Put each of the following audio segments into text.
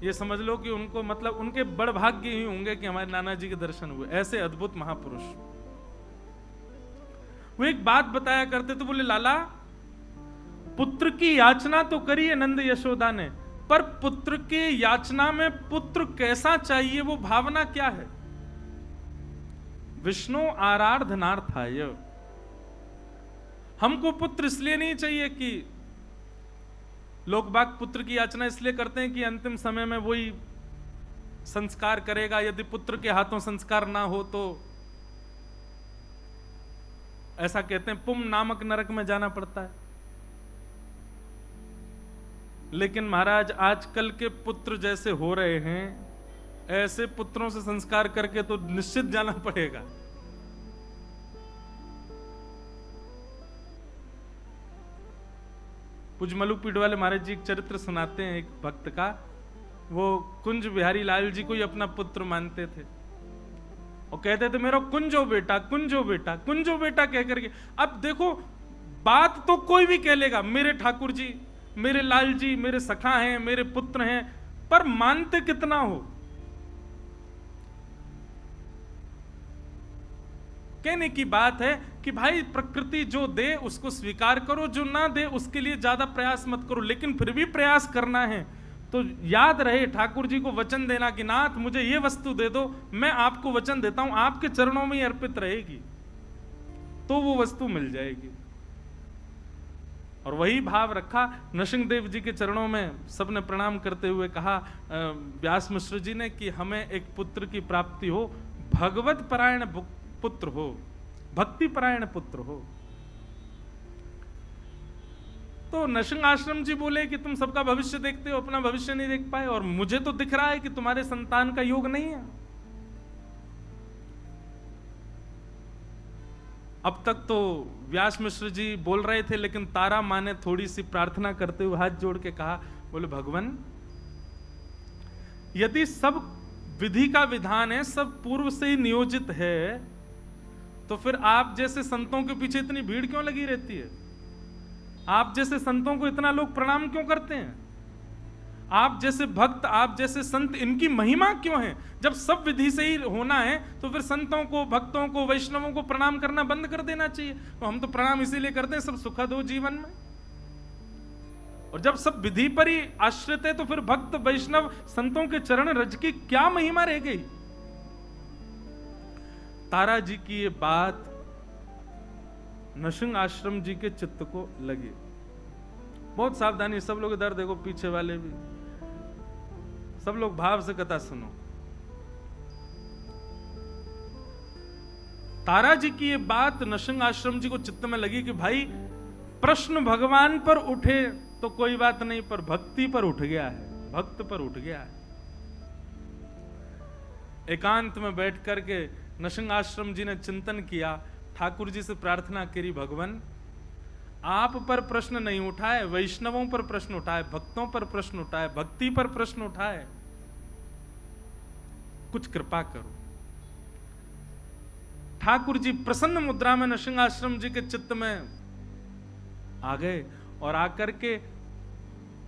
ये समझ लो कि उनको मतलब उनके बड़ भाग्य ही होंगे कि हमारे नाना जी के दर्शन हुए। ऐसे अद्भुत महापुरुष। वो एक बात बताया करते तो बोले, लाला पुत्र की याचना तो करी है नंद यशोदा ने, पर पुत्र के याचना में पुत्र कैसा चाहिए वो भावना क्या है? विष्णु आराधनार्थाय। हमको पुत्र इसलिए नहीं चाहिए कि लोग बाग पुत्र की याचना इसलिए करते हैं कि अंतिम समय में वही संस्कार करेगा, यदि पुत्र के हाथों संस्कार ना हो तो ऐसा कहते हैं पुम नामक नरक में जाना पड़ता है। लेकिन महाराज आजकल के पुत्र जैसे हो रहे हैं, ऐसे पुत्रों से संस्कार करके तो निश्चित जाना पड़ेगा। पूज्य मलुक पीठ वाले महाराज जी एक चरित्र सुनाते हैं एक भक्त का। वो कुंज बिहारी लाल जी को ही अपना पुत्र मानते थे और कहते थे मेरा कुंजो बेटा, कुंजो बेटा, कुंजो बेटा कह करके। अब देखो बात तो कोई भी कह लेगा, मेरे ठाकुर जी, मेरे लाल जी, मेरे सखा हैं, मेरे पुत्र हैं, पर मानते कितना हो? कहने की बात है कि भाई प्रकृति जो दे उसको स्वीकार करो, जो ना दे उसके लिए ज्यादा प्रयास मत करो, लेकिन फिर भी प्रयास करना है तो याद रहे ठाकुर जी को वचन देना कि नाथ मुझे ये वस्तु दे दो, मैं आपको वचन देता हूं आपके चरणों में ही अर्पित रहेगी, तो वो वस्तु मिल जाएगी। और वही भाव रखा। नरसिंहदेव जी के चरणों में सबने प्रणाम करते हुए कहा व्यास मिश्र जी ने कि हमें एक पुत्र की प्राप्ति हो, भगवत परायण पुत्र हो, भक्ति परायण पुत्र हो। तो नरसिंह आश्रम जी बोले कि तुम सबका भविष्य देखते हो, अपना भविष्य नहीं देख पाए, और मुझे तो दिख रहा है कि तुम्हारे संतान का योग नहीं है। अब तक तो व्यास मिश्र जी बोल रहे थे, लेकिन तारा माँ ने थोड़ी सी प्रार्थना करते हुए हाथ जोड़ के कहा, बोले भगवान यदि सब विधि का विधान है, सब पूर्व से ही नियोजित है, तो फिर आप जैसे संतों के पीछे इतनी भीड़ क्यों लगी रहती है? आप जैसे संतों को इतना लोग प्रणाम क्यों करते हैं? आप जैसे भक्त, आप जैसे संत, इनकी महिमा क्यों है? जब सब विधि से ही होना है तो फिर संतों को, भक्तों को, वैष्णवों को प्रणाम करना बंद कर देना चाहिए। तो हम तो प्रणाम इसीलिए करते हैं सब सुखद हो जीवन में। और जब सब विधि पर ही आश्रित है तो फिर भक्त, वैष्णव, संतों के चरण रज की क्या महिमा रह गई? तारा जी की ये बात नरसिंह आश्रम जी के चित्त को लगी। बहुत सावधानी, सब लोग इधर देखो, पीछे वाले भी, सब लोग भाव से कथा सुनो। तारा जी की ये बात नरसिंह आश्रम जी को चित्त में लगी कि भाई प्रश्न भगवान पर उठे तो कोई बात नहीं, पर भक्ति पर उठ गया है, भक्त पर उठ गया है। एकांत में बैठ करके नरसिंह आश्रम जी ने चिंतन किया, ठाकुर जी से प्रार्थना करी, भगवान आप पर प्रश्न नहीं उठाए, वैष्णवों पर प्रश्न उठाए, भक्तों पर प्रश्न उठाए, भक्ति पर प्रश्न उठाए, कुछ कृपा करो। ठाकुर जी प्रसन्न मुद्रा में नरसिंह आश्रम जी के चित्त में आ गए और आकर के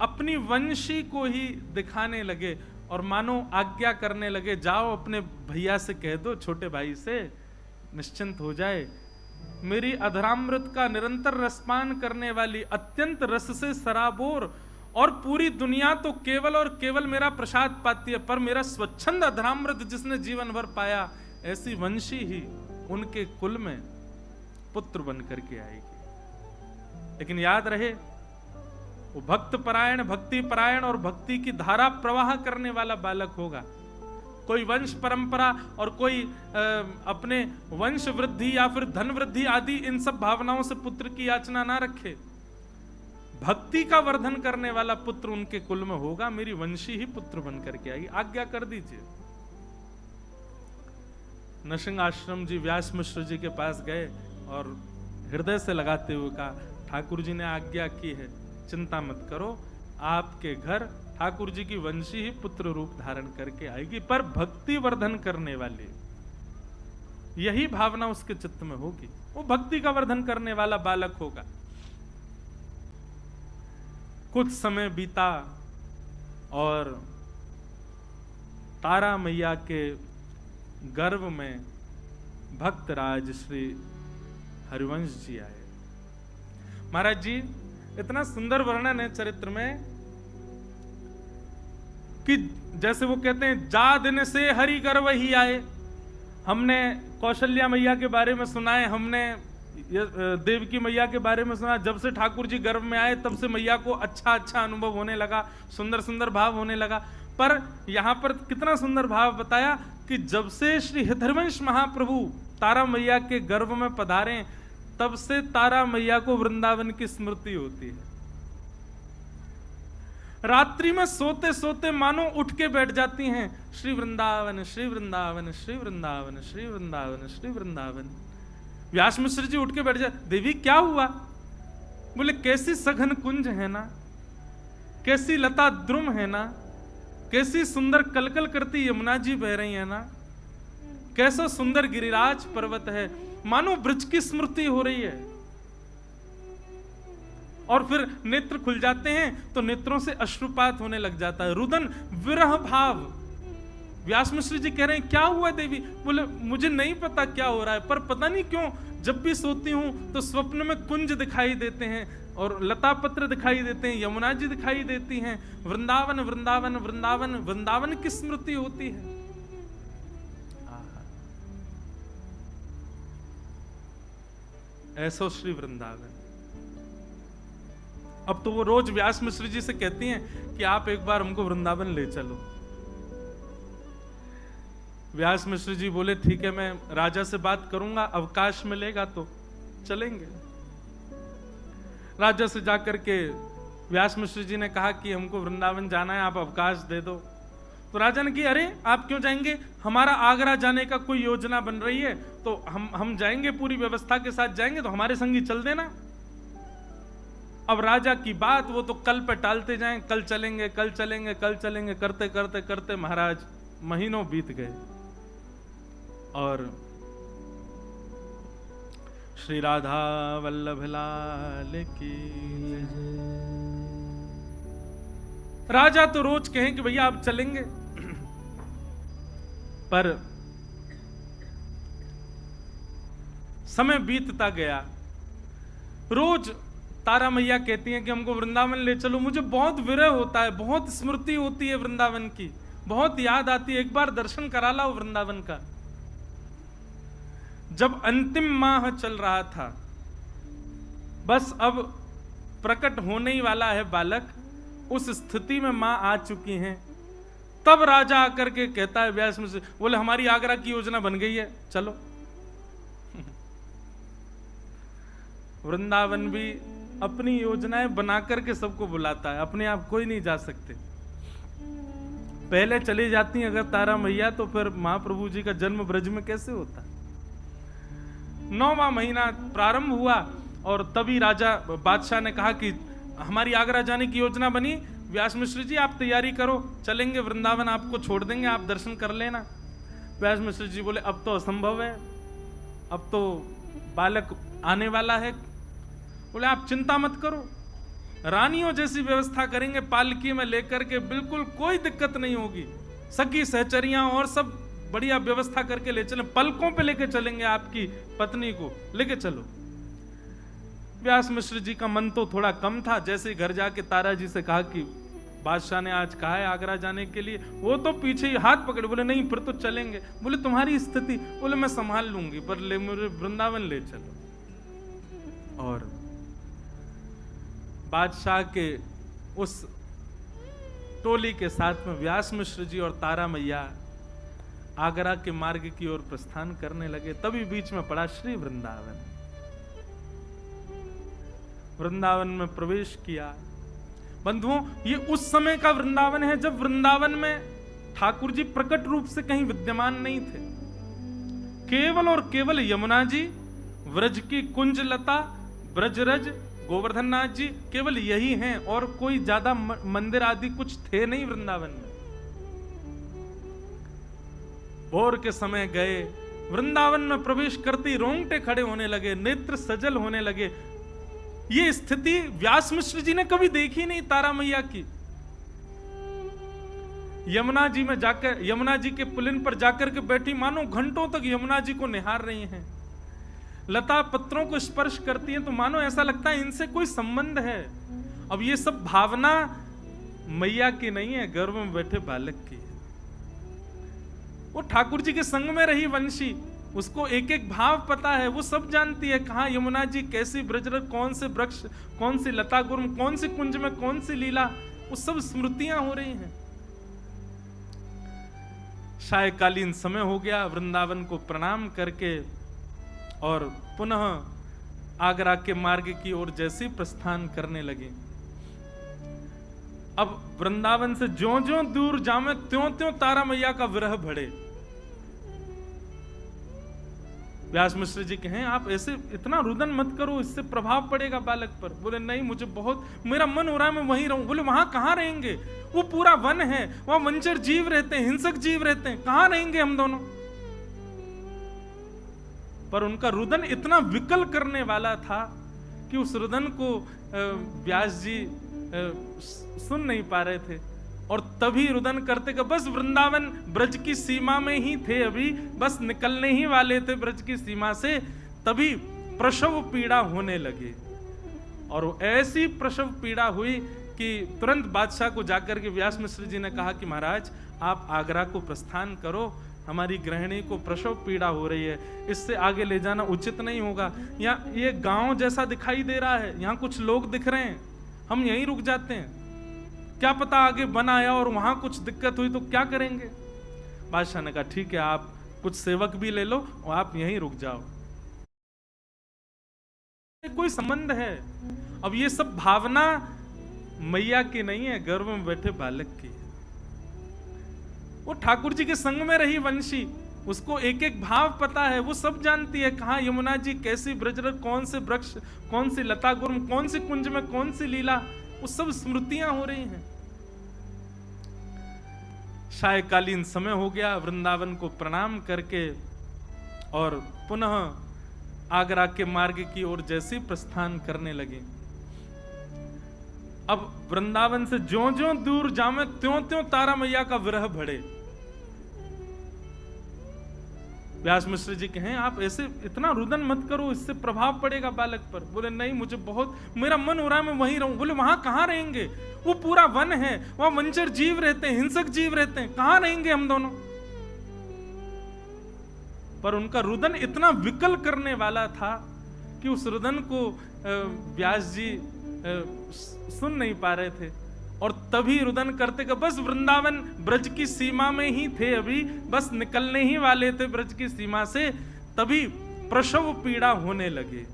अपनी वंशी को ही दिखाने लगे और मानो आज्ञा करने लगे, जाओ अपने भैया से कह दो, छोटे भाई से, निश्चिंत हो जाए। मेरी अधरामृत का निरंतर रसपान करने वाली, अत्यंत रस से सराबोर और पूरी दुनिया तो केवल और केवल मेरा प्रसाद पाती है, पर मेरा स्वच्छंद अधरामृत जिसने जीवन भर पाया, ऐसी वंशी ही उनके कुल में पुत्र बन करके आएगी। लेकिन याद रहे वो भक्त परायण, भक्ति परायण और भक्ति की धारा प्रवाह करने वाला बालक होगा। कोई वंश परंपरा और कोई अपने वंश वृद्धि या फिर धन वृद्धि आदि इन सब भावनाओं से पुत्र की याचना ना रखे। भक्ति का वर्धन करने वाला पुत्र उनके कुल में होगा, मेरी वंशी ही पुत्र बन करके आएगी, आज्ञा कर दीजिए। नरसिंह आश्रम जी व्यास मिश्र जी के पास गए और हृदय से लगाते हुए कहा, ठाकुर जी ने आज्ञा की है, चिंता मत करो, आपके घर ठाकुर जी की वंशी ही पुत्र रूप धारण करके आएगी, पर भक्ति वर्धन करने वाली यही भावना उसके चित्त में होगी, वो भक्ति का वर्धन करने वाला बालक होगा। कुछ समय बीता और तारा मैया के गर्भ में भक्त राज श्री हरिवंश जी आए। महाराज जी, इतना सुंदर वर्णन है चरित्र में कि जैसे वो कहते हैं, जा दिन से हरि गर्भ ही आए। हमने कौशल्या मैया के बारे में सुना है, हमने देवकी मैया के बारे में सुना। जब से ठाकुर जी गर्भ में आए तब से मैया को अच्छा अच्छा अनुभव होने लगा, सुंदर सुंदर भाव होने लगा। पर यहां पर कितना सुंदर भाव बताया कि जब से श्री हरिवंश महाप्रभु तारा मैया के गर्भ में पधारे, तब से तारा मैया को वृंदावन की स्मृति होती है। रात्रि में सोते सोते मानो उठ के बैठ जाती हैं, श्री वृंदावन श्री वृंदावन श्री वृंदावन श्री वृंदावन श्री वृंदावन। व्यास मिश्र जी उठ के बैठ जाते, देवी क्या हुआ? बोले कैसी सघन कुंज है ना, कैसी लता द्रुम है ना, कैसी सुंदर कलकल करती यमुना जी बह रही है ना, कैसा सुंदर गिरिराज पर्वत है, मानो ब्रज की स्मृति हो रही है। और फिर नेत्र खुल जाते हैं तो नेत्रों से अश्रुपात होने लग जाता है, रुदन विरह भाव। व्यास मिश्र जी कह रहे हैं क्या हुआ देवी? बोले मुझे नहीं पता क्या हो रहा है, पर पता नहीं क्यों जब भी सोती हूं तो स्वप्न में कुंज दिखाई देते हैं और लता पत्र दिखाई देते हैं, यमुना जी दिखाई देती हैं, वृंदावन वृंदावन वृंदावन वृंदावन की स्मृति होती है। ऐसो श्री वृंदावन। अब तो वो रोज व्यास मिश्र जी से कहती हैं कि आप एक बार हमको वृंदावन ले चलो। व्यास मिश्र जी बोले ठीक है, मैं राजा से बात करूंगा, अवकाश मिलेगा तो चलेंगे। राजा से जाकर के व्यास मिश्र जी ने कहा कि हमको वृंदावन जाना है, आप अवकाश दे दो। तो राजा ने कहा अरे आप क्यों जाएंगे, हमारा आगरा जाने का कोई योजना बन रही है, तो हम जाएंगे, पूरी व्यवस्था के साथ जाएंगे, तो हमारे संग ही चल देना। अब राजा की बात वो तो कल पे टालते जाएं, कल चलेंगे कल चलेंगे कल चलेंगे, करते करते करते महाराज महीनों बीत गए। और श्री राधा वल्लभ लाल की राजा तो रोज कहें कि भैया आप चलेंगे, पर समय बीतता गया। रोज तारा मैया कहती हैं कि हमको वृंदावन ले चलो, मुझे बहुत विरह होता है, बहुत स्मृति होती है वृंदावन की, बहुत याद आती है, एक बार दर्शन करा लाओ वृंदावन का। जब अंतिम माह चल रहा था, बस अब प्रकट होने ही वाला है बालक, उस स्थिति में मां आ चुकी हैं, तब राजा आकर के कहता है व्यास मुझसे, बोले हमारी आगरा की योजना बन गई है, चलो। वृंदावन भी अपनी योजनाएं बना करके सबको बुलाता है, अपने आप कोई नहीं जा सकते। पहले चली जाती अगर तारा मैया, तो फिर महाप्रभु जी का जन्म ब्रज में कैसे होता। 9वां महीना प्रारंभ हुआ और तभी राजा बादशाह ने कहा कि हमारी आगरा जाने की योजना बनी, व्यास मिश्र जी आप तैयारी करो, चलेंगे वृंदावन, आपको छोड़ देंगे, आप दर्शन कर लेना। व्यास मिश्र जी बोले अब तो असंभव है, अब तो बालक आने वाला है। बोले आप चिंता मत करो, रानियों जैसी व्यवस्था करेंगे, पालकी में लेकर के, बिल्कुल कोई दिक्कत नहीं होगी, सखी सहचरियां और सब बढ़िया व्यवस्था करके ले चलें, पलकों पे लेके चलेंगे, आपकी पत्नी को लेके चलो। व्यास मिश्र जी का मन तो थोड़ा कम था, जैसे घर जाके तारा जी से कहा कि बादशाह ने आज कहा है आगरा जाने के लिए, वो तो पीछे ही हाथ पकड़े, बोले नहीं फिर तो चलेंगे। बोले तुम्हारी स्थिति, बोले मैं संभाल लूंगी, पर ले मुझे वृंदावन ले चलो। और बादशाह के उस टोली के साथ में व्यास मिश्र जी और तारा मैया आगरा के मार्ग की ओर प्रस्थान करने लगे। तभी बीच में पड़ा श्री वृंदावन। वृंदावन में प्रवेश किया। बंधुओं, ये उस समय का वृंदावन है जब वृंदावन में ठाकुर जी प्रकट रूप से कहीं विद्यमान नहीं थे। केवल और केवल यमुना जी, व्रज की कुंज लता, ब्रजरज, गोवर्धन नाथ जी, केवल यही हैं, और कोई ज्यादा मंदिर आदि कुछ थे नहीं वृंदावन में। भोर के समय गए, वृंदावन में प्रवेश करते रोंगटे खड़े होने लगे, नेत्र सजल होने लगे। ये स्थिति व्यास मिश्र जी ने कभी देखी नहीं तारा मैया की। यमुना जी में जाकर, यमुना जी के पुलिन पर जाकर के बैठी, मानो घंटों तक यमुना जी को निहार रही हैं। लता पत्रों को स्पर्श करती हैं तो मानो ऐसा लगता है इनसे कोई संबंध है। अब ये सब भावना मैया की नहीं है, गर्भ में बैठे बालक की है। वो ठाकुर जी के संग में रही वंशी, उसको एक एक भाव पता है, वो सब जानती है कहाँ यमुना जी, कैसी ब्रजरथ, कौन से वृक्ष, कौन सी लता गुर्म, कौन सी कुंज में कौन सी लीला, वो सब स्मृतियां हो रही हैं। सायकालीन समय हो गया, वृंदावन को प्रणाम करके और पुनः आगरा के मार्ग की ओर जैसे प्रस्थान करने लगे। अब वृंदावन से ज्यों ज्यों दूर जामे त्यों त्यों तारा मैया का विरह बढ़े। व्यास मिश्र जी कहें आप ऐसे इतना रुदन मत करो, इससे प्रभाव पड़ेगा बालक पर। बोले नहीं, मुझे बहुत, मेरा मन हो रहा है मैं वहीं रहूं। बोले वहां कहां रहेंगे, वो पूरा वन है, वहां वंचर जीव रहते हैं, हिंसक जीव रहते हैं, कहां रहेंगे हम दोनों। पर उनका रुदन इतना विकल करने वाला था कि उस रुदन को व्यास जी सुन नहीं पा रहे थे। और तभी रुदन करते कि बस वृंदावन ब्रज की सीमा में ही थे, अभी बस निकलने ही वाले थे ब्रज की सीमा से, तभी प्रसव पीड़ा होने लगे। और ऐसी प्रसव पीड़ा हुई कि तुरंत बादशाह को जाकर के व्यास मिश्र जी ने कहा कि महाराज आप आगरा को प्रस्थान करो, हमारी गृहिणी को प्रसव पीड़ा हो रही है, इससे आगे ले जाना उचित नहीं होगा। यहाँ ये गांव जैसा दिखाई दे रहा है, यहाँ कुछ लोग दिख रहे हैं, हम यहीं रुक जाते हैं, क्या पता आगे बन आया और वहां कुछ दिक्कत हुई तो क्या करेंगे। बादशाह ने कहा ठीक है, आप कुछ सेवक भी ले लो और आप यहीं रुक जाओ। कोई संबंध है। अब ये सब भावना मैया की नहीं है, गर्भ में बैठे बालक की है। वो ठाकुर जी के संग में रही वंशी, उसको एक एक भाव पता है, वो सब जानती है कहाँ यमुना जी, कैसी ब्रजरथ, कौन से वृक्ष, कौन सी लता गुर्म, कौन सी कुंज में कौन सी लीला, वो सब स्मृतियां हो रही हैं। सायकालीन समय हो गया, वृंदावन को प्रणाम करके और पुनः आगरा के मार्ग की ओर जैसे प्रस्थान करने लगे। अब वृंदावन से ज्यों ज्यों दूर जामे त्यों त्यों तारा मैया का विरह बढ़े। व्यास मिश्र जी कहें आप ऐसे इतना रुदन मत करो, इससे प्रभाव पड़ेगा बालक पर। बोले नहीं, मुझे बहुत, मेरा मन हो रहा है मैं वहीं रहूं। बोले वहां कहां रहेंगे, वो पूरा वन है, वहां वंचर जीव रहते हैं, हिंसक जीव रहते हैं, कहां रहेंगे हम दोनों। पर उनका रुदन इतना विकल करने वाला था कि उस रुदन को व्यास जी सुन नहीं पा रहे थे। और तभी रुदन करते कि बस वृंदावन ब्रज की सीमा में ही थे, अभी बस निकलने ही वाले थे ब्रज की सीमा से, तभी प्रसव पीड़ा होने लगे।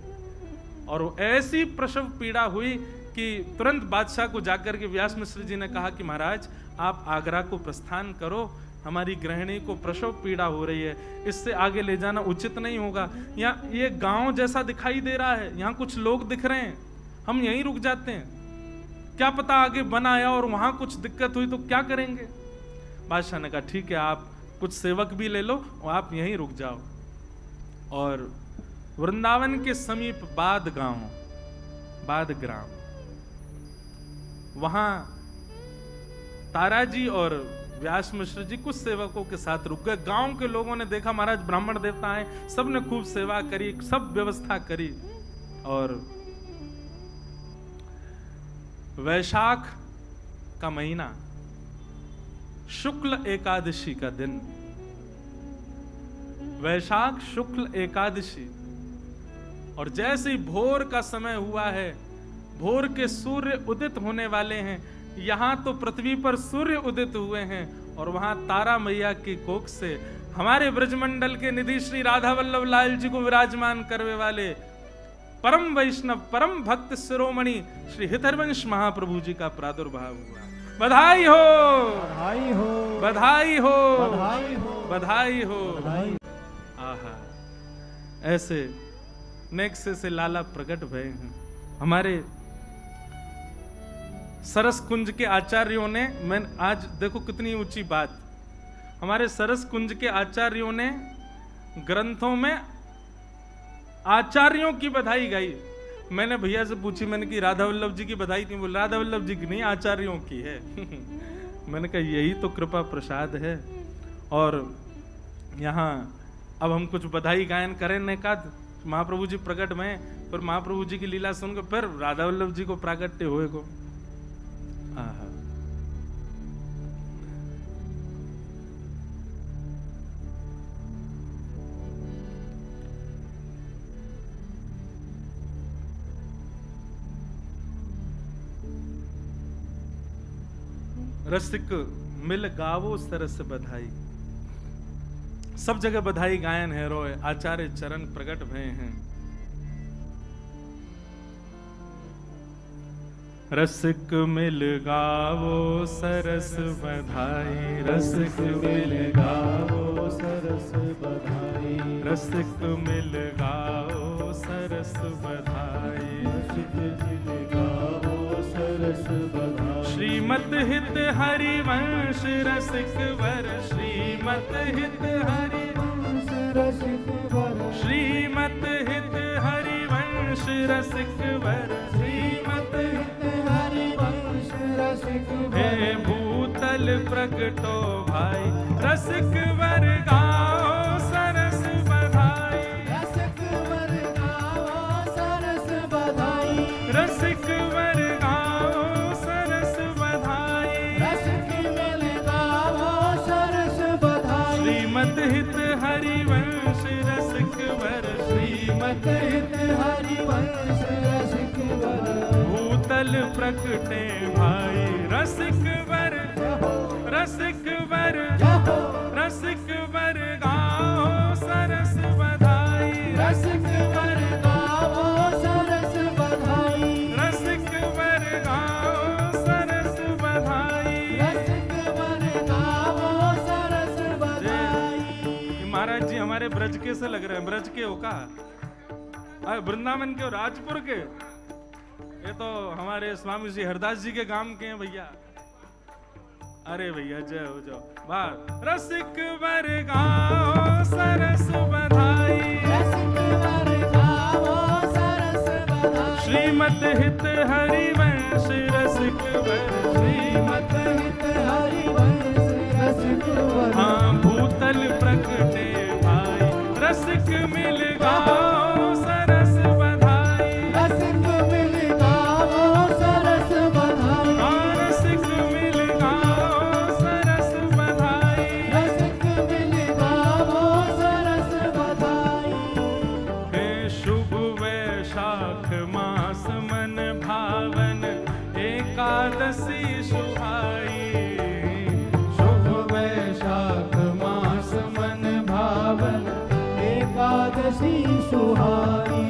और ऐसी प्रसव पीड़ा हुई कि तुरंत बादशाह को जाकर के व्यास मिश्र जी ने कहा कि महाराज आप आगरा को प्रस्थान करो, हमारी गृहिणी को प्रसव पीड़ा हो रही है, इससे आगे ले जाना उचित नहीं होगा। यहाँ ये गांव जैसा दिखाई दे रहा है, यहाँ कुछ लोग दिख रहे हैं, हम यहीं रुक जाते हैं, क्या पता आगे बन आया और वहां कुछ दिक्कत हुई तो क्या करेंगे। बादशाह ने कहा ठीक है, आप कुछ सेवक भी ले लो और आप यहीं रुक जाओ। और वृंदावन के समीप बाद गांव, बाद ग्राम, वहां ताराजी और व्यास मिश्र जी कुछ सेवकों के साथ रुक गए। गांव के लोगों ने देखा महाराज ब्राह्मण देवता आए, सबने खूब सेवा करी, सब व्यवस्था करी। और वैशाख का महीना, शुक्ल एकादशी का दिन, वैशाख शुक्ल एकादशी, और जैसे ही भोर का समय हुआ है, भोर के सूर्य उदित होने वाले हैं, यहां तो पृथ्वी पर सूर्य उदित हुए हैं और वहां तारा मैया की कोख से हमारे ब्रजमंडल के निधि श्री राधा वल्लभ लाल जी को विराजमान करने वाले परम वैष्णव, परम भक्त शिरोमणि श्री हितरवंश महाप्रभु जी का प्रादुर्भाव हुआ। बधाई हो, बधाई हो, बधाई हो, बधाई हो, बधाई हो। आहा, ऐसे नेक्से से लाला प्रकट भय हैं। हमारे सरस कुंज के आचार्यों ने, मैं आज देखो कितनी ऊंची बात, हमारे सरस कुंज के आचार्यों ने ग्रंथों में आचार्यों की बधाई गाई। मैंने भैया से पूछी, मैंने कि राधा वल्लभ जी की बधाई नहीं, बोल राधा वल्लभ जी की नहीं, आचार्यों की है। मैंने कहा यही तो कृपा प्रसाद है। और यहाँ अब हम कुछ बधाई गायन करें ने का महाप्रभु जी प्रकट में, फिर महाप्रभु जी की लीला सुनकर फिर राधा वल्लभ जी को प्राकट्य हुए को। आहा। रसिक मिल गावो सरस बधाई। सब जगह बधाई गायन है रोए, आचार्य चरण प्रकट भय हैं। रसिक मिल गावो सरस बधाई, रसिक मिल गावो सरस बधाई, रसिक मिल गावो सरस बधाई, रसिक मिल गावो सरस बधाई। श्रीमत हित हरिवंश रसिक वर, श्रीमत हित हरिवंश रसिक वर, श्रीमत हित हरिवंश रसिक वर, श्रीमत हित हरिवंश रसिक वर। हे भूतल प्रगटो भाई, रसिक वर गाओ सरस बधाई, रसिक वर गाओ सरस बधाई, रसिक वर गाओ सरस बधाई, रसिक मिल गाओ सरस बधाई। श्रीमत हित हरिवंश रसिक वर, श्रीमत हित हरिवंश रसिक वर। भूतल प्रकटे भाई, रसिक वर, रसिक वर, रसिक वर गाओ सरस बधाई, रसिक वर गाओ सरस बधाई, रसिक वर गाओ सरस बधाई, रसिक वर गाओ सरस बधाई। महाराज जी हमारे ब्रज के से लग रहे हैं, ब्रज के हो का? वृंदावन के, राजपुर के? ये तो हमारे स्वामी जी हरदास जी के गांव के हैं भैया। अरे भैया जय हो जाओ। वाह। रसिक वर गाओ सरस बधाई, रसिक वर गाओ सरस बधाई। श्रीमत हित हरिवंश रसिक वर, श्रीमत हित हरिवंश रसिक वर। हाँ भूतल प्रकटे भाई, रसिक मिल गाओ सरस बधाई, रसिक मिल गाओ सरस बधाई, रसिक मिल गाओ सरस बधाई, रसिक मिल गाओ सरस बधाई। हे शुभ वैशाख मास मन भावन, एकादशी सुहाई। शुभ वैशाख मास मन भावन, एकादशी सुहाई।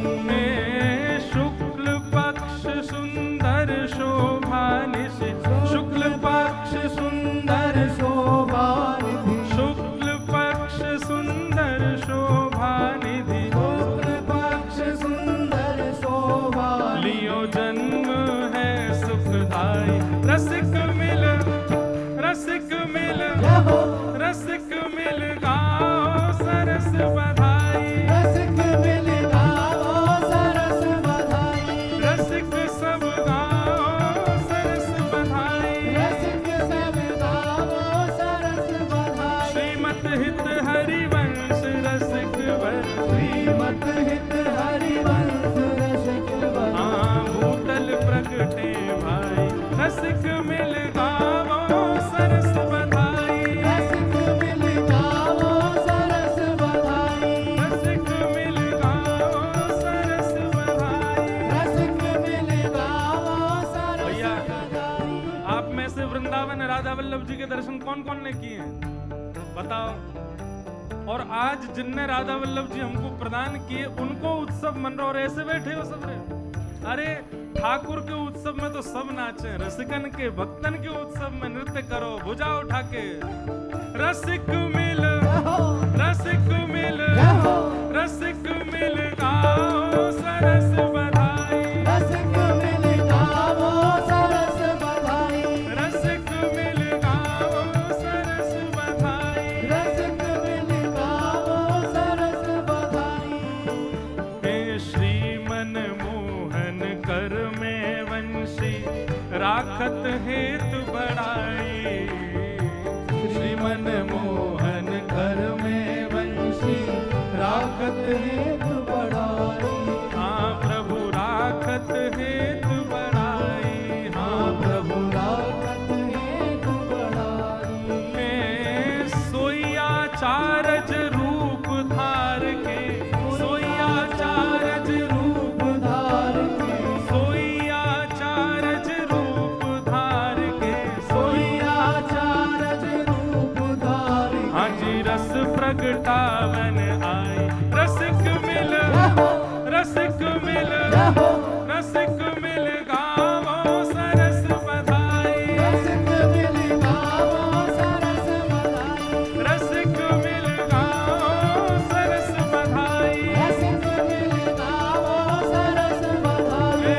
शुक्ल पक्ष सुंदर शोभा निशि, शुक्ल पक्ष सुंदर शोभा निधि, शुक्ल पक्ष सुंदर शोभा निधि, शुक्ल पक्ष सुंदर शोभा। लियो जन्म है सुखदाई, रसिक मिल, रसिक मिल, रसिक मिल गाओ सरस बधाई, रसिक मिल गाओ सरस बधाई, रसिक सब गाओ सरस बधाई, रसिक सब गाओ सरस बधाई। श्रीमत हित हरिवंश रसिक वर, श्रीमत हित हरिवंश रसिक वर। हाँ भूतल प्रकटे भाई, रसिक मिल गाओ सरस बधाई, रसिक मिल गाओ सरस बधाई, रसिक मिल गाओ सरस बधाई, रसिक मिल गाओ सरस बधाई। आप में से वृंदावन राधा वल्लभ जी के दर्शन कौन कौन ने किए हैं बताओ। और आज जिनने राधा वल्लभ जी हमको प्रदान किए उनको उत्सव मन रहा, और ऐसे बैठे हो सब रे। अरे ठाकुर के उत्सव में तो सब नाचे, रसिकन के भक्तन के उत्सव में नृत्य करो भुजा उठा के। रसिक मिल, रसिक मिल, रसिक मिल गाओ सरस बधाई, रसिक मिल गाओ सरस बधाई, रसिक मिल गाओ सरस बधाई, रसिक मिल गाओ सरस बधाई। हे श्रीमन मोहन कर में वंशी, राखत हेतु बड़ाई। मदन मोहन घर में वंशी राखत हेतु बड़ाई। हाँ प्रभु राखत हेतु बड़ाई। हाँ प्रभु राखत हेतु बड़ाई। सोइया चारज रूप धार के, सोइया चारज रूप धार के, सोइया चारज रूप धार के, सोइया चारज रूप धार के। हाँ जी रस प्रगटावन आई, रसिक मिल, रसिक मिल, रसिक मिल गावो सरस बधाई। रसिक मिल गावो सरस बधाई। रसिक मिल गावो सरस बधाई। रसिक मिल गावो सरस बधाई।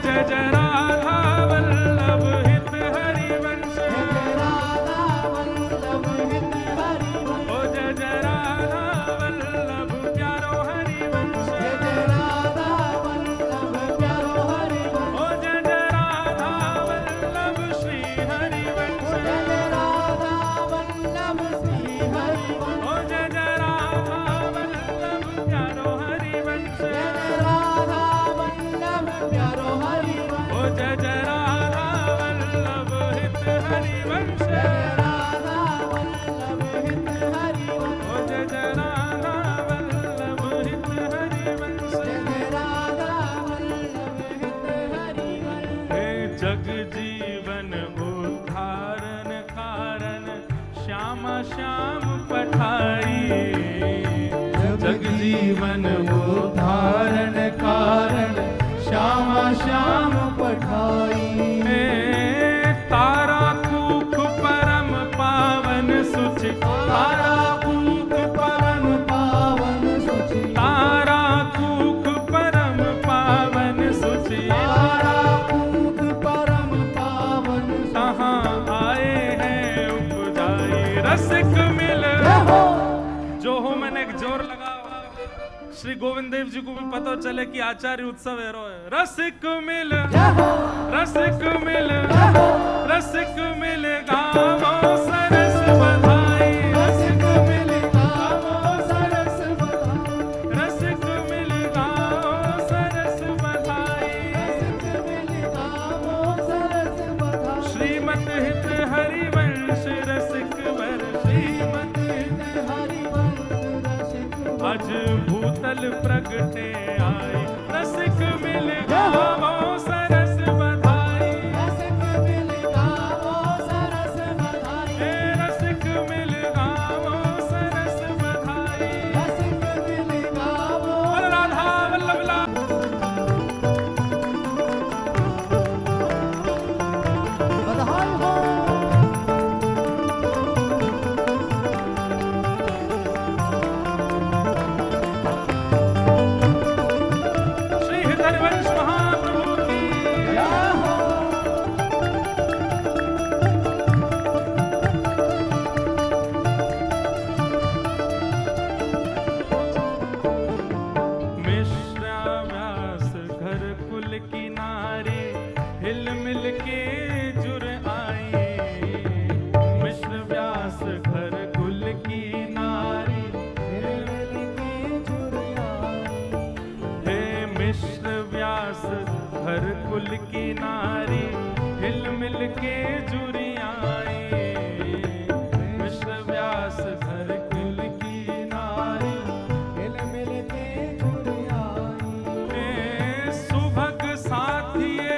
जय जय राधा वल्लभ हित हरिवंश। जय राधा वल्लभ हित हरिवंश। ओ जय जय राधा वल्लभ प्यारो हरिवंश। जय जय राधा वल्लभ प्यारो हरिवंश। ओ जय जय राधा वल्लभ श्री हरिवंश। जय जय राधा वल्लभ श्री हरिवंश। ओ जय जय राधा वल्लभ प्यारो हरिवंश। जय जय राधा वल्लभ प्यारो हरिवंश। ओ जय जय राधा वल्लभ हित हरिवंश। जय जय राधा वल्लभ हित हरिवंश। ओ जय जय राधा वल्लभ हित हरिवंश। जय जय राधा वल्लभ हित हरिवंश। हे जग जीवन उद्धारण कारण श्यामा श्याम पठाई। जग जीवन उद्धारण कारण श्यामा श्याम पठाई। तारा कूख परम पावन सुचि, तारा कूख परम पावन सुचि, तारा कूख परम पावन सुचि, तारा कूख परम पावन सुचि। कहाँ आए हैं उपजाई, रसिक मिल जो हो। मैंने एक जोर लगा, श्री गोविंद देव जी को भी पता चले कि आचार्य उत्सव है। रसिक मिल, रसिक मिल, रसिक मिल गावो सरस बधाई। रसिक मिल गावो सरस बधाई। रसिक मिल गावो सरस बधाई। रसिक मिल गावो सरस बधाई। श्रीमत हित हरिवंश रसिक वर, श्रीमत हित हरिवंश रसिक। आज भूतल प्रगटे आई, रसिक मिल गावो सरस बधाई। रसिक मिल गावो सरस बधाई। रसिक मिल गावो सरस बधाई। रसिक मिल गावो। राधा वल्लभ लाल बधाई हो। श्री हरिवंश महाप्रभु की जय हो। मिश्रा व्यास घर कुल की नारी, हिल मिल के जुर आई। मिश्र व्यास घर कुल की नारी, हिल मिल के जुर आई। हे मिश्र व्यास घर कुल की नारी, हिल मिल के जुरी आई। मिश्र व्यास घर कुल की नारी, हिल मिल के जुरी आई। सुभग साथिये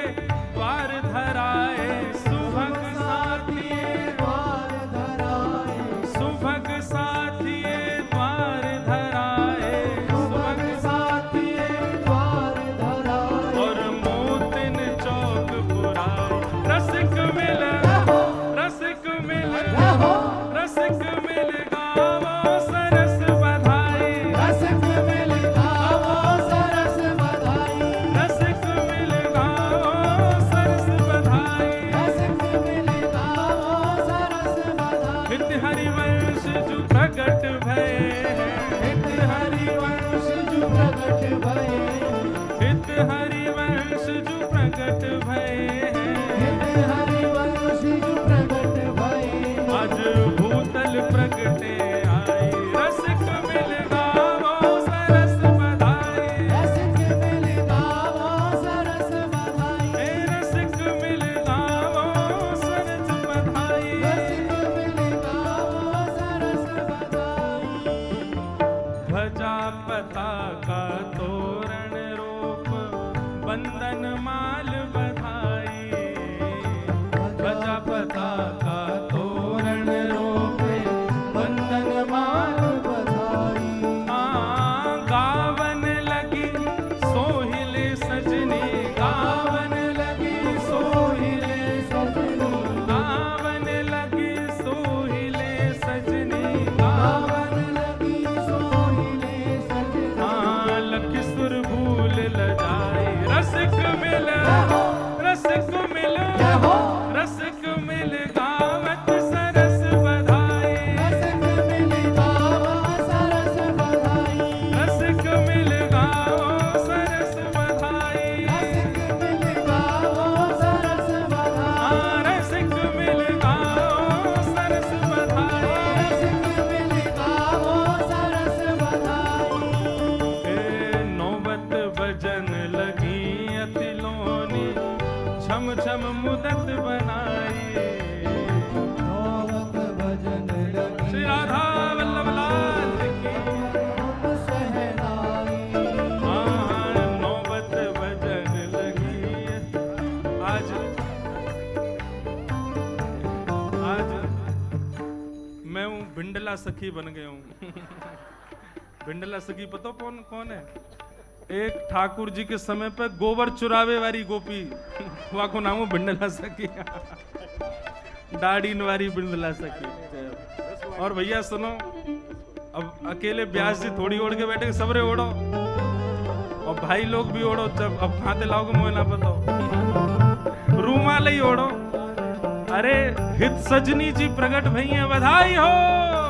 द्वार धराए, सुभग साथिये द्वार धराए। सुभग साथिये द्वार धराए। सुभग साथिये द्वार धराए। और मोतिन चौक पुराए। रसिक मिल, रसिक मिल, रसिक मिल गावो सरस बधाई। रसिक मिल गावो सरस बधाई। रसिक मिल गावो सरस बधाई। रसिक मिल गावो सरस बधाई। हित हरिवंश जो प्रगट भये, हित हरिवंश जो प्रगट भये। हित हरिवंश जो प्रगट भये। हित हरिवंश जो प्रगट भये। आज भूत पताका तोरण रूप बंदन माल बधाई, ध्वजा पताका तोरण रूप बंदन माल बधाई। गावन लगी सोहिले सजनी, गावन लगी सोहिले सजनी, गावन लगी सोहिले सजनी, गावन लगी सोहिले सजनी। लखी सुर भूल लजाई, रसिक मिल रसिक मिल रसिक मिल गावत सरस बधाई, रसिक मिल गावो सरस बधाई, रसिक मिल गावो सरस बधाई, रसिक मिल गावो सरस बधाई, रसिक मिल गावो सरस बधाई, रसिक मिल गावो सरस बधाई। नौबत भजन लगी अतिलोनी, छम छम मुदत बनाई, नौबत भजन लगी श्री राधा वल्लभ लाल की सहनाई। नौबत भजन लगी। आज मैं हूँ भिंडला सखी बन गया हूँ। भिंडला सखी पता कौन है? एक ठाकुर जी के समय पे गोबर चुरावे वाली गोपी, वहाँ को नाम भिंडला सखी। दाढ़ी वाली भिंडला सखी। और भैया सुनो, अब अकेले ब्यास जी थोड़ी ओढ़ के बैठे, सबरे ओढ़ो और भाई लोग भी ओढ़ो। जब अब खाते लाओगे मुझे ना बताओ, रूमाल ही ओढ़ो। अरे हित सजनी जी प्रगट भई है, बधाई हो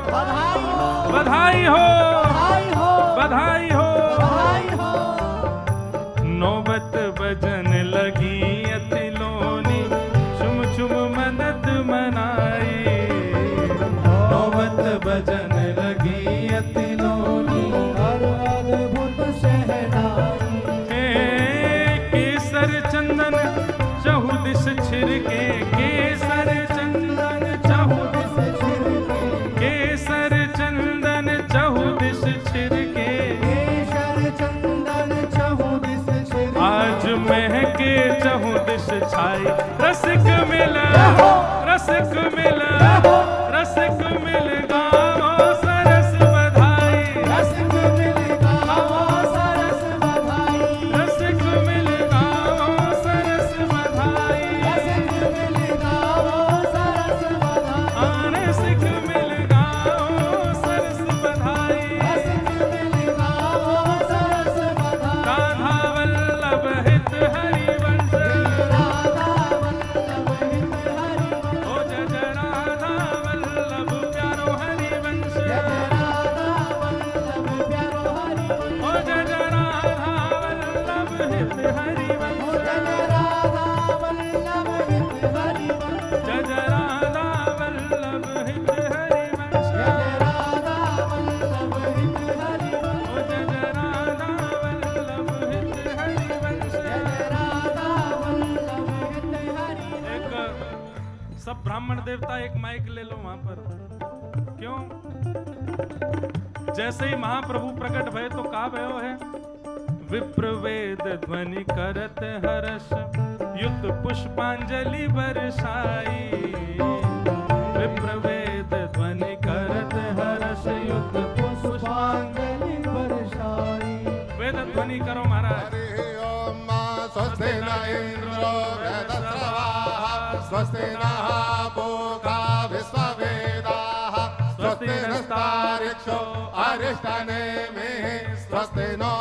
बधाई हो बधाई हो बधाई हो बधाई हो। नौबत भजन लगी अतिलोनी, छुम छुम मदद मनाई, नौबत भजन लगी अतिलोनी, अद्भुत सहनाई। केसर चंदन चहुदिश छिड़के, केसर चंदन चहुदिश छिड़के, केसर चंदन चहुदिश छिड़के, केसर चंदन चहुदिश छिड़के। आज महके चहुदिश छाई, रसिक मिल रसिक मिल रसिक मिल गावो सरस बधाई, रसिक मिल गावो सरस बधाई, रसिक मिल गावो सरस बधाई, रसिक मिल गावो सरस बधाई, रसिक मिल गावो सरस बधाई, रसिक मिल गावो सरस बधाई। राधा वल्लभ हित हरिवंश, राधा वल्लभ हित हरिवंश, ओ जय जय राधा वल्लभ प्यारो हरिवंश, जय राधा वल्लभ प्यारो हरिवंश, ओ जय जय राधा वल्लभ हित हरिवंश, जय राधा वल्लभ हित हरिवंश, जय राधा वल्लभ हित हरिवंश, जय राधा वल्लभ हित हरिवंश, ओ जय राधा वल्लभ हित हरिवंश, जय राधा वल्लभ हित हरिवंश। एक सब ब्राह्मण देवता एक माइक ले लो वहां पर। क्यों? जैसे ही महाप्रभु प्रकट भय तो का भयो है? विप्रवेद ध्वनि करत हर्ष, युद्ध पुष्पांजलि बरसाई, विप्रवेद ध्वनि करत हर्ष, युद्ध पुष्पांजलि बरसाई। वेद ध्वनि करो महाराज। हरि ओम स्वस्ति न इंद्रो वेदस्रवाः, स्वस्ति नः पूषा विश्ववेदाः, स्वस्ति नस्तार्क्ष्यो अरिष्टनेमिः, स्वस्ति नो